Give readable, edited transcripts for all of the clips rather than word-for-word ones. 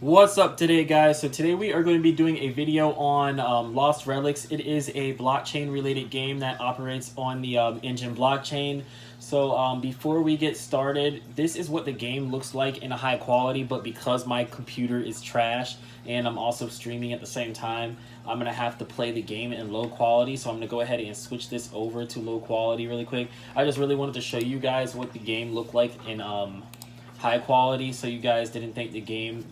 What's up today, guys? So today we are going to be doing a video on Lost Relics. It is a blockchain related game that operates on the Enjin blockchain. So before we get started, this is what the game looks like in a high quality, but because my computer is trash and I'm also streaming at the same time, I'm going to have to play the game in low quality. So I'm going to go ahead and switch this over to low quality really quick. I just really wanted to show you guys what the game looked like in high quality, so you guys didn't think the game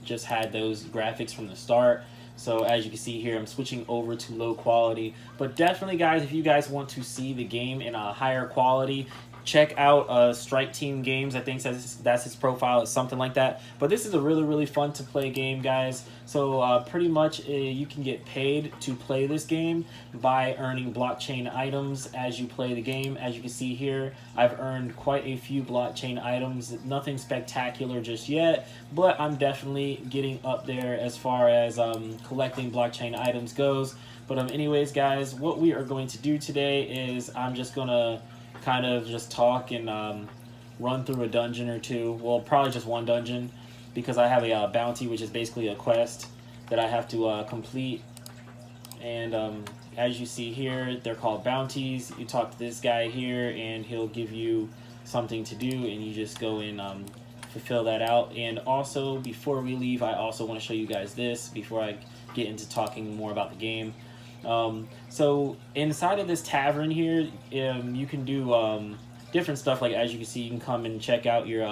just had those graphics from the start. So as you can see here, I'm switching over to low quality. But definitely, guys, if you guys want to see the game in a higher quality, check out Strike Team Games. I think that's his profile. It's something like that. But this is a really fun to play game, guys. So pretty much you can get paid to play this game by earning blockchain items as you play the game. As you can see here, I've earned quite a few blockchain items. Nothing spectacular just yet, but I'm definitely getting up there as far as collecting blockchain items goes. But anyways, guys, what we are going to do today is I'm just going to kind of just talk and run through a dungeon or two. Well, probably just one dungeon, because I have a bounty, which is basically a quest that I have to complete. And as you see here, they're called bounties. You talk to this guy here and he'll give you something to do, and you just go and fulfill that out. And also, before we leave, I also want to show you guys this before I get into talking more about the game. So inside of this tavern here, you can do different stuff. Like, as you can see, you can come and check out your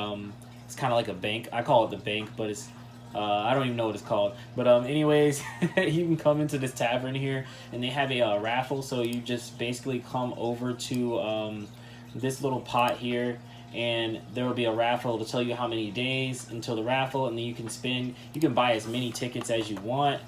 it's kind of like a bank. I call it the bank, but it's I don't even know what it's called. But anyways, you can come into this tavern here, and they have a raffle. So you just basically come over to this little pot here, and there will be a raffle to tell you how many days until the raffle, and then you can spin. You can buy as many tickets as you want,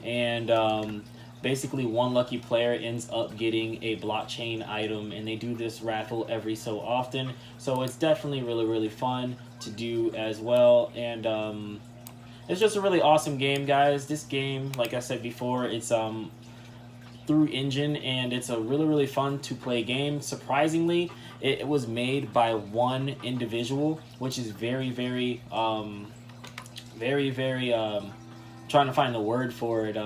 and basically one lucky player ends up getting a blockchain item, and they do this raffle every so often. So it's definitely really fun to do as well. And it's just a really awesome game, guys. This game, like I said before, it's through Enjin, and it's a really fun to play game. Surprisingly, it was made by one individual, which is very trying to find the word for it.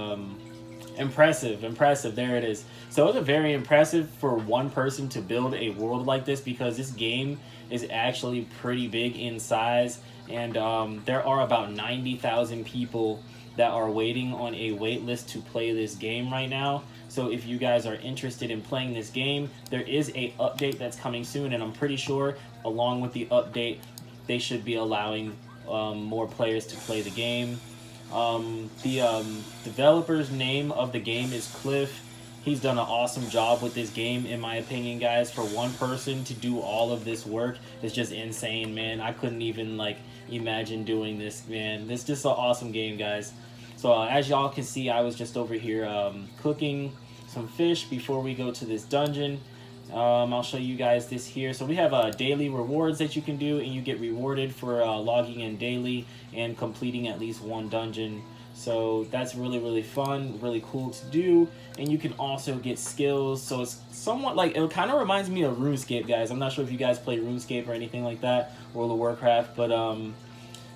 Impressive. There it is. So it's very impressive for one person to build a world like this, because this game is actually pretty big in size, and there are about 90,000 people that are waiting on a wait list to play this game right now. So if you guys are interested in playing this game, there is a update that's coming soon, and I'm pretty sure along with the update they should be allowing more players to play the game. The developer's name of the game is Cliff. He's done an awesome job with this game, in my opinion, guys. For one person to do all of this work is just insane, man. I couldn't even imagine doing this, man. This is just an awesome game, guys. So as y'all can see, I was just over here cooking some fish before we go to this dungeon. I'll show you guys this here. So we have daily rewards that you can do, and you get rewarded for logging in daily and completing at least one dungeon. So that's really fun, really cool to do. And you can also get skills. So it's somewhat it kind of reminds me of RuneScape, guys. I'm not sure if you guys play RuneScape or anything like that, World of Warcraft, but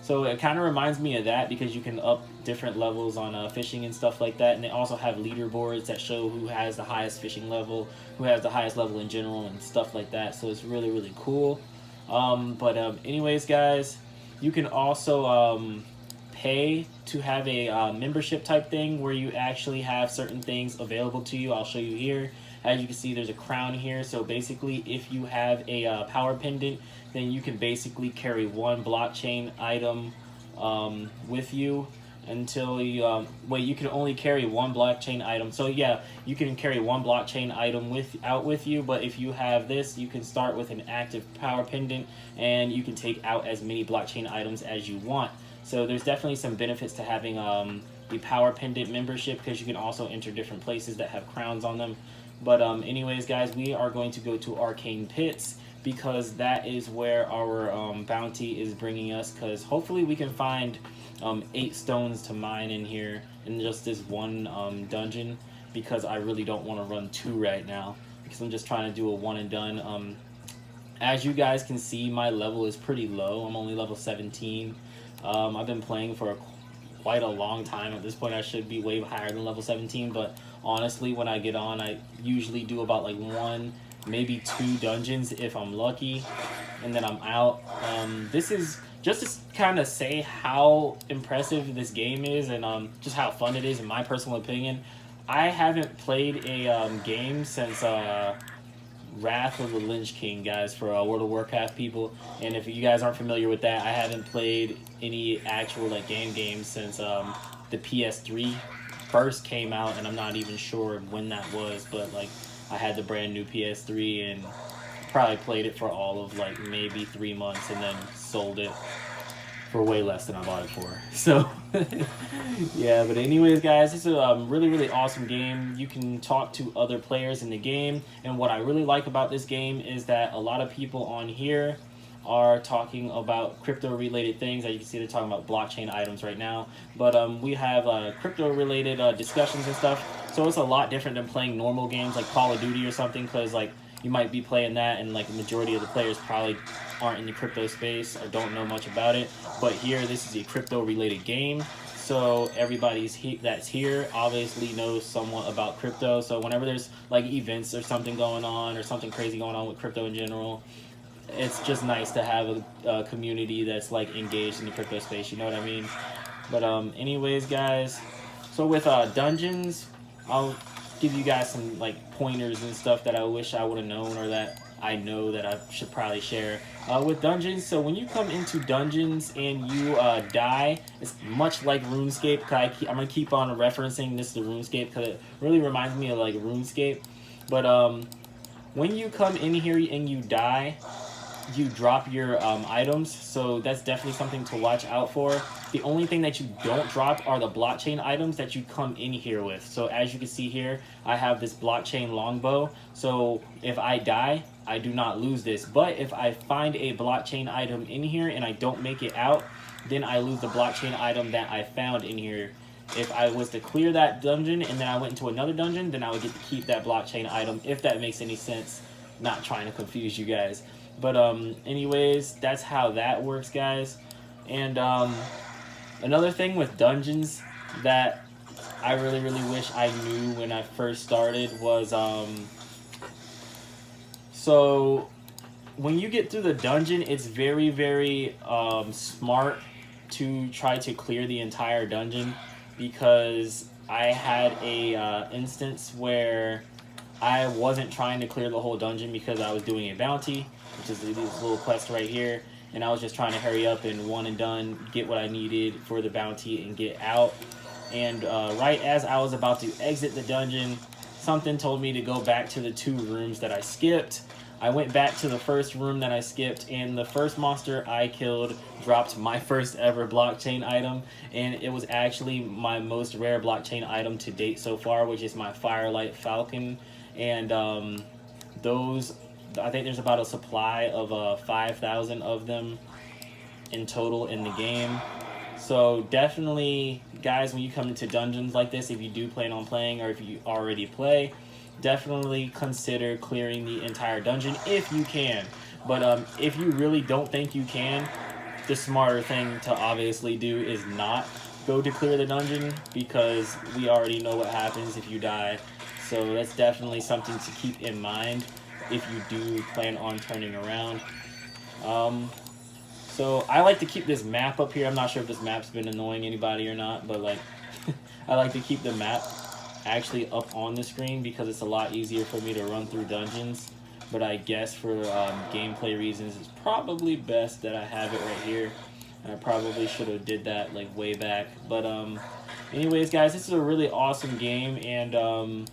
so it kind of reminds me of that, because you can up different levels on fishing and stuff like that. And they also have leaderboards that show who has the highest fishing level, who has the highest level in general, and stuff like that. So it's really cool. Anyways, guys, you can also pay to have a membership type thing where you actually have certain things available to you. I'll show you here. As you can see, there's a crown here. So basically, if you have a power pendant, then you can basically carry one blockchain item with you until you you can only carry one blockchain item. So yeah, you can carry one blockchain item with you, but if you have this, you can start with an active power pendant, and you can take out as many blockchain items as you want. So there's definitely some benefits to having the power pendant membership, because you can also enter different places that have crowns on them. But anyways, guys, we are going to go to Arcane Pits, because that is where our bounty is bringing us, because hopefully we can find 8 stones to mine in here in just this one dungeon, because I really don't want to run 2 right now, because I'm just trying to do a one and done. As you guys can see, my level is pretty low. I'm only level 17. I've been playing for quite a long time. At this point, I should be way higher than level 17, but honestly, when I get on, I usually do about like 1, maybe 2 dungeons if I'm lucky, and then I'm out. This is just to kind of say how impressive this game is, and just how fun it is in my personal opinion. I haven't played a game since Wrath of the Lynch King, guys, for World of Warcraft people. And if you guys aren't familiar with that, I haven't played any actual like games since the PS3 first came out, and I'm not even sure when that was, but like I had the brand new PS3 and probably played it for all of like maybe 3 months and then sold it for way less than I bought it for. So yeah, but anyways, guys, it's a really awesome game. You can talk to other players in the game, and what I really like about this game is that a lot of people on here are talking about crypto related things. As you can see, they're talking about blockchain items right now, but we have crypto related discussions and stuff, so it's a lot different than playing normal games like Call of Duty or something, because like you might be playing that and like the majority of the players probably aren't in the crypto space or don't know much about it. But here, this is a crypto related game, so everybody's that's here obviously knows somewhat about crypto. So whenever there's like events or something going on or something crazy going on with crypto in general, it's just nice to have a community that's like engaged in the crypto space, you know what I mean? But anyways, guys, so with dungeons, I'll give you guys some like pointers and stuff that I wish I would have known, or that I know that I should probably share with dungeons. So when you come into dungeons and you die, it's much like RuneScape. I'm gonna keep on referencing this to RuneScape because it really reminds me of like RuneScape. But when you come in here and you die, you drop your items, so that's definitely something to watch out for. The only thing that you don't drop are the blockchain items that you come in here with. So as you can see here, I have this blockchain longbow, so if I die, I do not lose this. But if I find a blockchain item in here and I don't make it out, then I lose the blockchain item that I found in here. If I was to clear that dungeon and then I went into another dungeon, then I would get to keep that blockchain item, if that makes any sense. Not trying to confuse you guys. But anyways, that's how that works, guys. And another thing with dungeons that I really wish I knew when I first started was so when you get through the dungeon, it's very smart to try to clear the entire dungeon, because I had a instance where I wasn't trying to clear the whole dungeon because I was doing a bounty, which is this little quest right here, and I was just trying to hurry up and one and done, get what I needed for the bounty and get out. And right as I was about to exit the dungeon, something told me to go back to the 2 rooms that I skipped. I went back to the first room that I skipped, and the first monster I killed dropped my first ever blockchain item, and it was actually my most rare blockchain item to date so far, which is my Firelight Falcon. And those, I think there's about a supply of 5,000 of them in total in the game. So definitely, guys, when you come into dungeons like this, if you do plan on playing, or if you already play, definitely consider clearing the entire dungeon if you can. But if you really don't think you can, the smarter thing to obviously do is not go to clear the dungeon, because we already know what happens if you die. So that's definitely something to keep in mind if you do plan on turning around. So I like to keep this map up here. I'm not sure if this map's been annoying anybody or not, but like I like to keep the map actually up on the screen because it's a lot easier for me to run through dungeons. But I guess for gameplay reasons, it's probably best that I have it right here. And I probably should have did that like way back. But anyways, guys, this is a really awesome game, and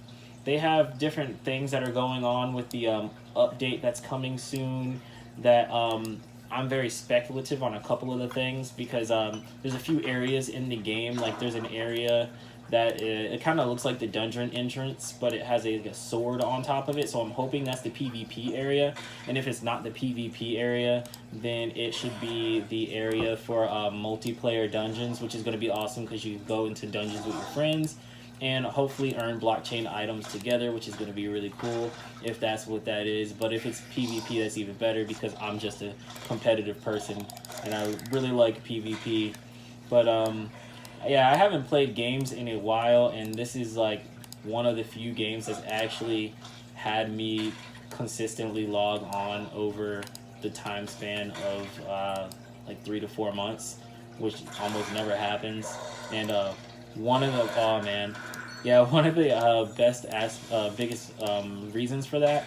they have different things that are going on with the update that's coming soon that I'm very speculative on a couple of the things, because there's a few areas in the game, like there's an area that it kind of looks like the dungeon entrance, but it has a sword on top of it, so I'm hoping that's the PvP area. And if it's not the PvP area, then it should be the area for multiplayer dungeons, which is going to be awesome because you can go into dungeons with your friends and hopefully earn blockchain items together, which is going to be really cool if that's what that is. But if it's PvP, that's even better, because I'm just a competitive person and I really like PvP. But Yeah, I haven't played games in a while, and this is like one of the few games that's actually had me consistently log on over the time span of like 3 to 4 months, which almost never happens. And one of the oh man, yeah, one of the biggest reasons for that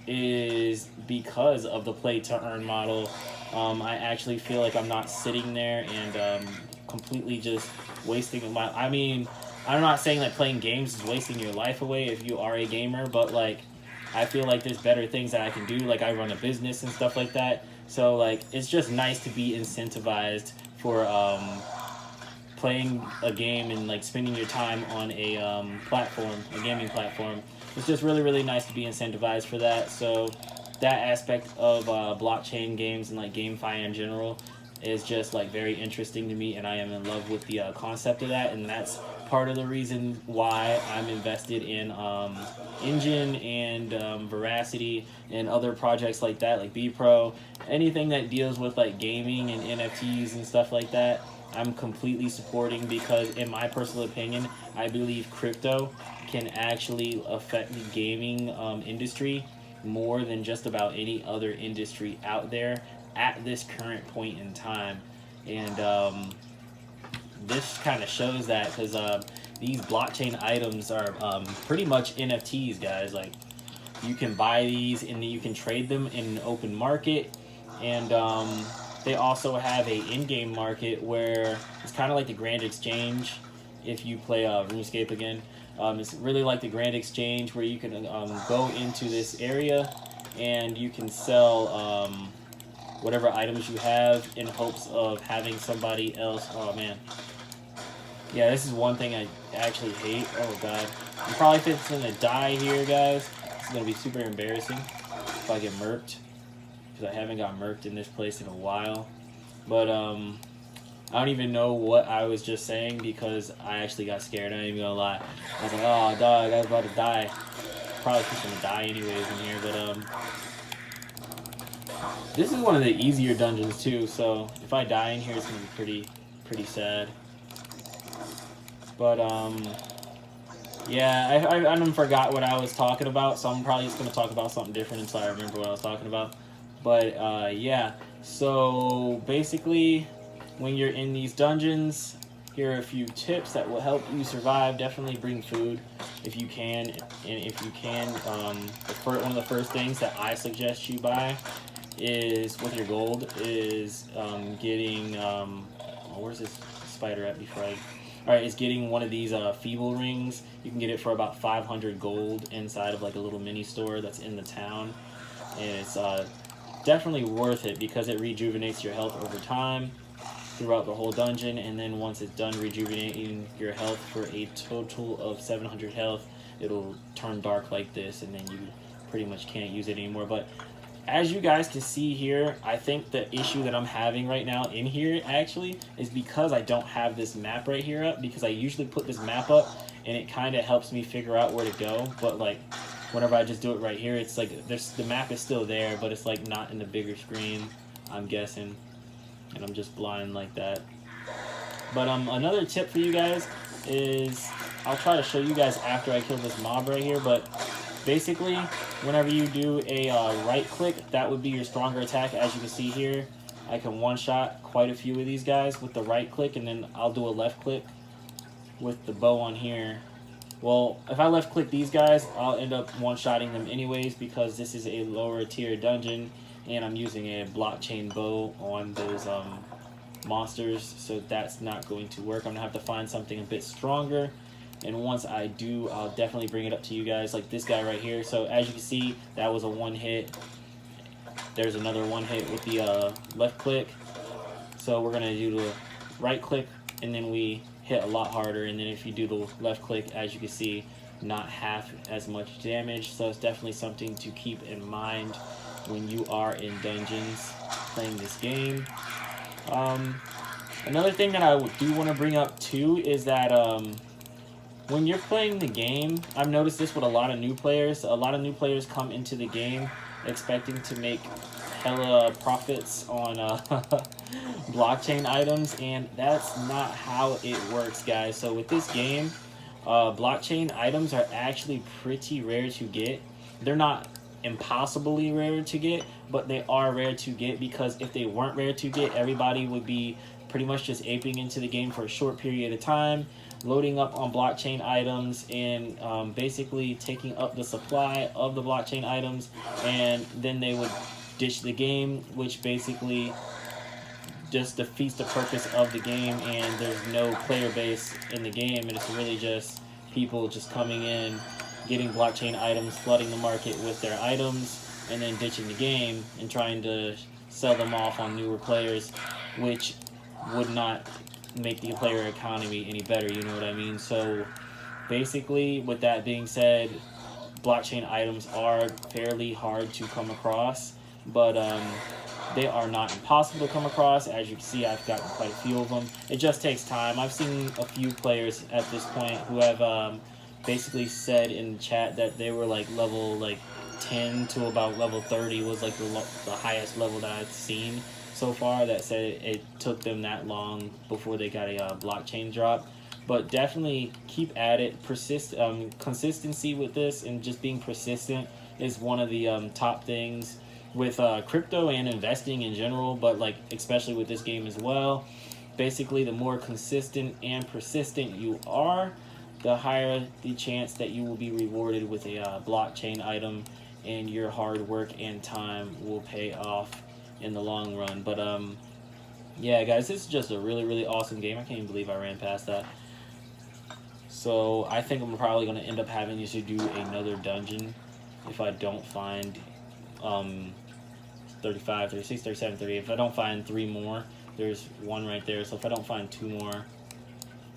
is because of the play to earn model. I actually feel like I'm not sitting there and completely just wasting my. I mean, I'm not saying that playing games is wasting your life away if you are a gamer, but like, I feel like there's better things that I can do. Like, I run a business and stuff like that. So like, it's just nice to be incentivized for playing a game and like spending your time on a a gaming platform. It's just really nice to be incentivized for that. So that aspect of blockchain games and like GameFi in general is just like very interesting to me, and I am in love with the concept of that, and that's part of the reason why I'm invested in Enjin and Veracity and other projects like that, like BPro, anything that deals with like gaming and NFTs and stuff like that. I'm completely supporting, because in my personal opinion, I believe crypto can actually affect the gaming industry more than just about any other industry out there at this current point in time. And this kind of shows that, because these blockchain items are pretty much NFTs, guys. Like, you can buy these and you can trade them in an open market, and they also have a in-game market where it's kind of like the Grand Exchange. If you play RuneScape again, it's really like the Grand Exchange, where you can go into this area and you can sell whatever items you have in hopes of having somebody else. Oh man, yeah, this is one thing I actually hate. Oh god, I'm probably fixing to die here, guys. It's gonna be super embarrassing if I get murked, because I haven't got murked in this place in a while. But I don't even know what I was just saying, because I actually got scared. I ain't even gonna lie. I was like, oh dog, I was about to die. Probably just gonna die anyways in here, but this is one of the easier dungeons too, so if I die in here, it's gonna be pretty sad. But yeah, I forgot what I was talking about, so I'm probably just gonna talk about something different until I remember what I was talking about. But yeah, so basically, when you're in these dungeons, here are a few tips that will help you survive. Definitely bring food if you can, and if you can, one of the first things that I suggest you buy is, with your gold, is getting where's this spider at before I... Alright, is getting one of these feeble rings. You can get it for about 500 gold inside of like a little mini store that's in the town, and it's definitely worth it, because it rejuvenates your health over time throughout the whole dungeon, and then once it's done rejuvenating your health for a total of 700 health, it'll turn dark like this, and then you pretty much can't use it anymore. But as you guys can see here, I think the issue that I'm having right now in here actually is because I don't have this map right here up, because I usually put this map up and it kind of helps me figure out where to go, but like whenever I just do it right here, it's like the map is still there, but it's like not in the bigger screen, I'm guessing, and I'm just blind like that. But another tip for you guys is, I'll try to show you guys after I kill this mob right here, but basically, whenever you do a right click, that would be your stronger attack. As you can see here, I can one-shot quite a few of these guys with the right click, and then I'll do a left click with the bow on here. Well, if I left click these guys, I'll end up one-shotting them anyways, because this is a lower tier dungeon, and I'm using a blockchain bow on those monsters, so that's not going to work. I'm gonna have to find something a bit stronger, and once I do, I'll definitely bring it up to you guys, like this guy right here. So as you can see, that was a one hit. There's another one hit with the left click. So we're gonna do the right click, and then we hit a lot harder, and then if you do the left click, as you can see, not half as much damage. So it's definitely something to keep in mind when you are in dungeons playing this game. Another thing that I do want to bring up too is that when you're playing the game, I've noticed this with a lot of new players. A lot of new players come into the game expecting to make hella profits on blockchain items, and that's not how it works, guys. So with this game, blockchain items are actually pretty rare to get. They're not impossibly rare to get, but they are rare to get, because if they weren't rare to get, everybody would be pretty much just aping into the game for a short period of time, loading up on blockchain items, and basically taking up the supply of the blockchain items, and then they would ditch the game, which basically just defeats the purpose of the game, and there's no player base in the game, and it's really just people just coming in, getting blockchain items, flooding the market with their items, and then ditching the game and trying to sell them off on newer players, which would not make the player economy any better, you know what I mean? So basically, with that being said, blockchain items are fairly hard to come across, but they are not impossible to come across. As you can see, I've gotten quite a few of them. It just takes time. I've seen a few players at this point who have basically said in the chat that they were like level 10 to about level 30 was like the highest level that I've seen so far, that said it took them that long before they got a blockchain drop. But definitely keep at it. Consistency with this and just being persistent is one of the top things with crypto and investing in general, but like especially with this game as well. Basically, the more consistent and persistent you are, the higher the chance that you will be rewarded with a blockchain item, and your hard work and time will pay off in the long run. But yeah, guys, this is just a really awesome game. I can't even believe I ran past that. So I think I'm probably going to end up having to do another dungeon if I don't find 35, 36, 37, 38. If I don't find 3 more, there's 1 right there. So if I don't find 2 more,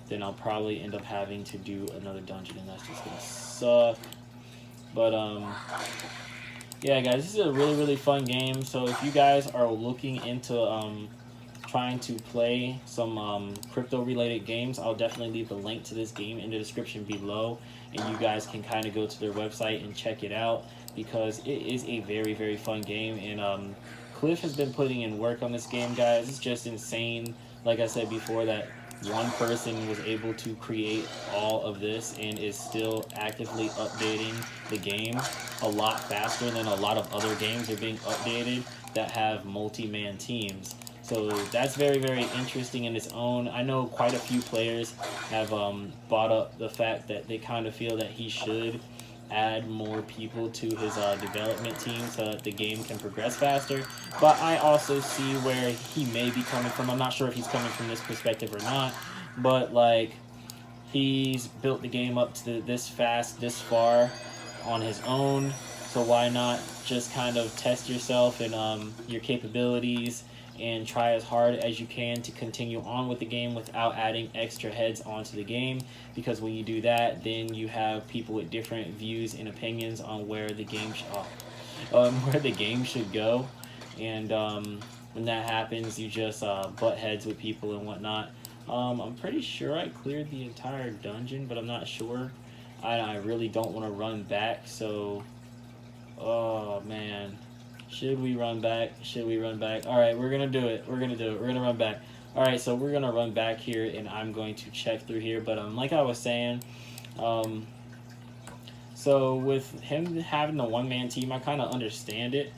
then I'll probably end up having to do another dungeon, and that's just going to suck. But yeah, guys, this is a really fun game. So if you guys are looking into trying to play some crypto-related games, I'll definitely leave the link to this game in the description below, and you guys can kind of go to their website and check it out, because it is a very fun game. And Cliff has been putting in work on this game, guys. It's just insane, like I said before, that one person was able to create all of this and is still actively updating the game a lot faster than a lot of other games are being updated that have multi-man teams. So that's very interesting in its own. I know quite a few players have brought up the fact that they kind of feel that he should add more people to his development team so that the game can progress faster. But I also see where he may be coming from. I'm not sure if he's coming from this perspective or not, but like, he's built the game up to this fast, this far on his own, so why not just kind of test yourself and your capabilities and try as hard as you can to continue on with the game without adding extra heads onto the game, because when you do that, then you have people with different views and opinions on where the game should go, and when that happens, you just butt heads with people and whatnot. I'm pretty sure I cleared the entire dungeon, but I'm not sure. I really don't want to run back, so oh man. Should we run back? Should we run back? Alright, we're going to do it. We're going to do it. We're going to run back. Alright, so we're going to run back here, and I'm going to check through here. But like I was saying, so with him having the one-man team, I kind of understand it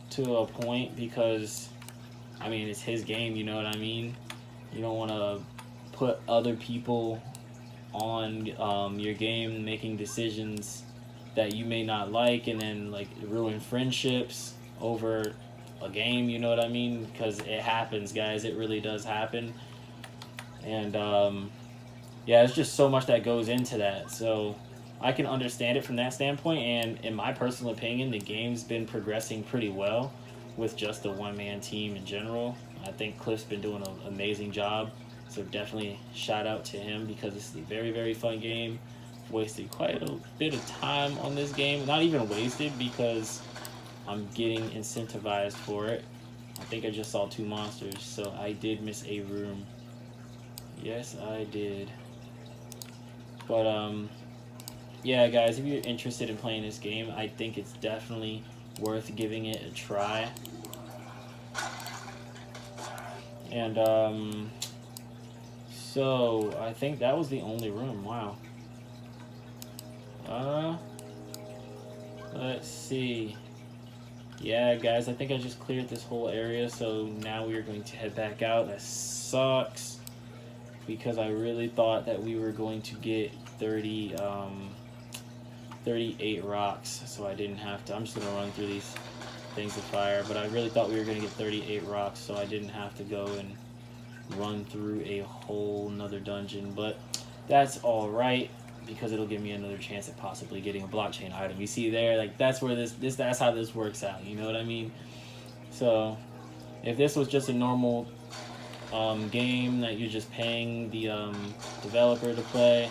to a point, because, I mean, it's his game, you know what I mean? You don't want to put other people on your game making decisions that you may not like, and then like ruin friendships over a game, you know what I mean? Because it happens, guys. It really does happen. And yeah, it's just so much that goes into that. So I can understand it from that standpoint, and in my personal opinion, the game's been progressing pretty well with just the one-man team in general. I think Cliff's been doing an amazing job, so definitely shout out to him, because it's a very fun game. Wasted quite a bit of time on this game. Not even wasted, because I'm getting incentivized for it. I think I just saw 2 monsters, so I did miss a room. Yes, I did. But yeah, guys, if you're interested in playing this game, I think it's definitely worth giving it a try. And so I think that was the only room. Wow. Let's see. Yeah, guys, I think I just cleared this whole area, so now we are going to head back out. That sucks, because I really thought that we were going to get 38 rocks, so I didn't have to. I'm just gonna run through these things of fire, but I really thought we were gonna get 38 rocks, so I didn't have to go and run through a whole nother dungeon. But that's all right, because it'll give me another chance at possibly getting a blockchain item. You see there, like that's where that's how this works out. You know what I mean? So if this was just a normal game that you're just paying the developer to play,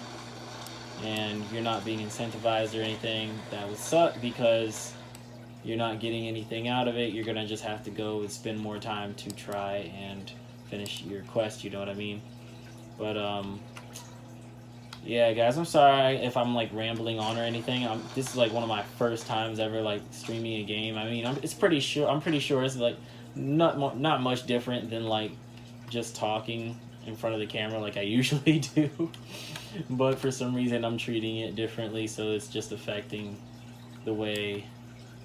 and you're not being incentivized or anything, that would suck, because you're not getting anything out of it. You're gonna just have to go and spend more time to try and finish your quest. You know what I mean? But yeah, guys, I'm sorry if I'm like rambling on or anything. This is like one of my first times ever like streaming a game. I mean, I'm pretty sure it's like not much different than like just talking in front of the camera like I usually do. But for some reason I'm treating it differently, so it's just affecting the way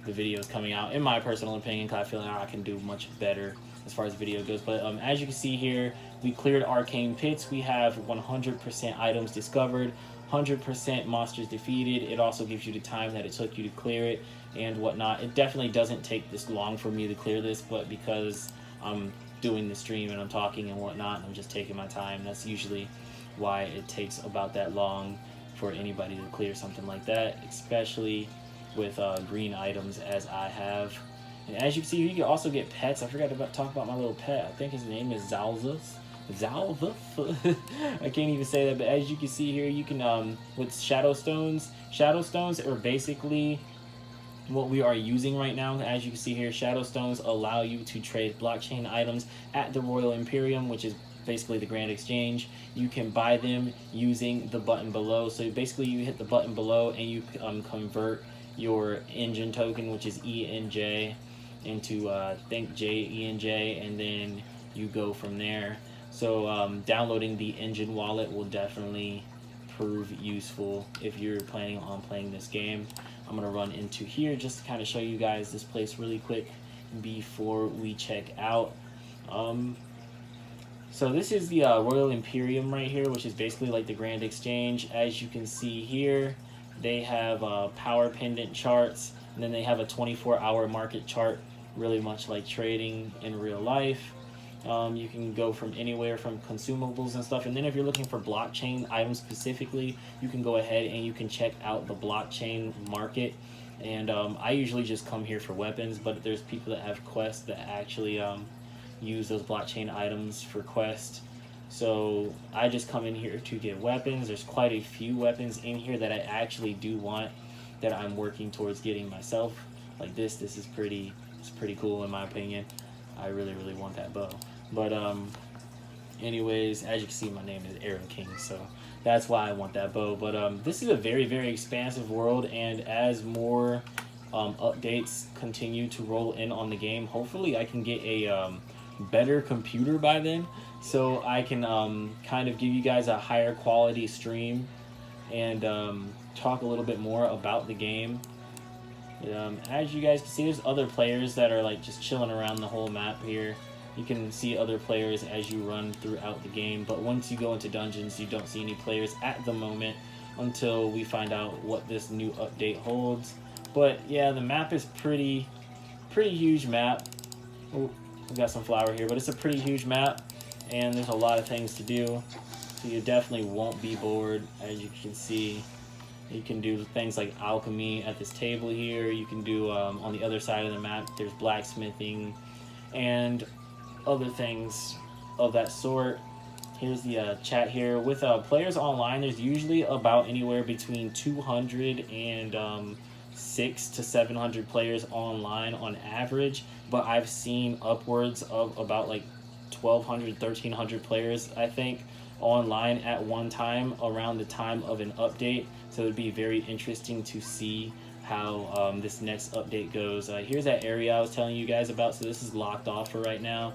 the video is coming out, in my personal opinion, because I feel like I can do much better as far as video goes. But as you can see here, we cleared arcane pits. We have 100% items discovered, 100% monsters defeated. It also gives you the time that it took you to clear it and whatnot. It definitely doesn't take this long for me to clear this, but because I'm doing the stream and I'm talking and whatnot, and I'm just taking my time, that's usually why it takes about that long for anybody to clear something like that, especially with green items as I have. And as you can see, you can also get pets. I forgot to talk about my little pet. I think his name is Zalzus. I can't even say that, but as you can see here, you can with Shadowstones are basically what we are using right now. As you can see here, Shadowstones allow you to trade blockchain items at the Royal Imperium, which is basically the Grand Exchange. You can buy them using the button below. So basically you hit the button below and you convert your Enjin token, which is ENJ, into think ENJ, and then you go from there. So downloading the Enjin wallet will definitely prove useful if you're planning on playing this game. I'm gonna run into here just to kind of show you guys this place really quick before we check out. So this is the Royal Imperium right here, which is basically like the Grand Exchange. As you can see here, they have power pendant charts, and then they have a 24-hour market chart, really much like trading in real life. You can go from anywhere from consumables and stuff, and then if you're looking for blockchain items specifically, you can go ahead and you can check out the blockchain market. And I usually just come here for weapons, but there's people that have quests that actually use those blockchain items for quests. So I just come in here to get weapons. There's quite a few weapons in here that I actually do want, that I'm working towards getting myself. Like this is pretty cool in my opinion. I really want that bow. But anyways, as you can see, my name is Arrow King, so that's why I want that bow. But this is a very expansive world, and as more updates continue to roll in on the game, hopefully I can get a better computer by then, so I can kind of give you guys a higher quality stream and talk a little bit more about the game. As you guys can see, there's other players that are like just chilling around the whole map here. You can see other players as you run throughout the game, but once you go into dungeons, you don't see any players at the moment until we find out what this new update holds. But yeah, the map is pretty huge map. Oh, we got some flour here, but it's a pretty huge map, and there's a lot of things to do, so you definitely won't be bored. As you can see, you can do things like alchemy at this table here. You can do on the other side of the map, there's blacksmithing and other things of that sort. Here's the chat here. With players online, there's usually about anywhere between 200 and 600 to 700 players online on average, but I've seen upwards of about like 1,200, 1,300 players, I think, online at one time around the time of an update. So it'd be very interesting to see how this next update goes. Here's that area I was telling you guys about. So this is locked off for right now,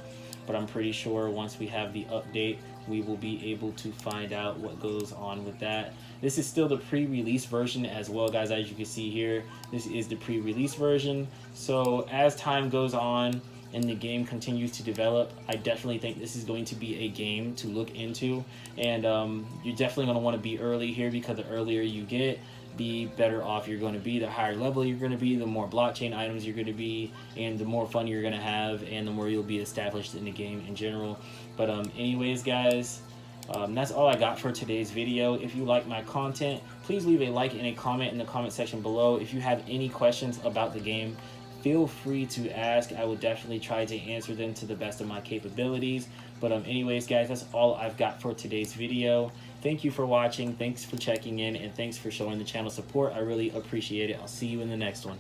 but I'm pretty sure once we have the update, we will be able to find out what goes on with that. This is still the pre-release version as well, guys. As you can see here, this is the pre-release version. So as time goes on and the game continues to develop, I definitely think this is going to be a game to look into. And you're definitely going to want to be early here, because the earlier you get, the better off you're going to be. The higher level you're going to be, the more blockchain items you're going to be, and the more fun you're going to have, and the more you'll be established in the game in general. But anyways, guys, that's all I got for today's video. If you like my content, please leave a like and a comment in the comment section below. If you have any questions about the game, feel free to ask. I will definitely try to answer them to the best of my capabilities. But anyways, guys, that's all I've got for today's video. Thank you for watching, thanks for checking in, and thanks for showing the channel support. I really appreciate it. I'll see you in the next one.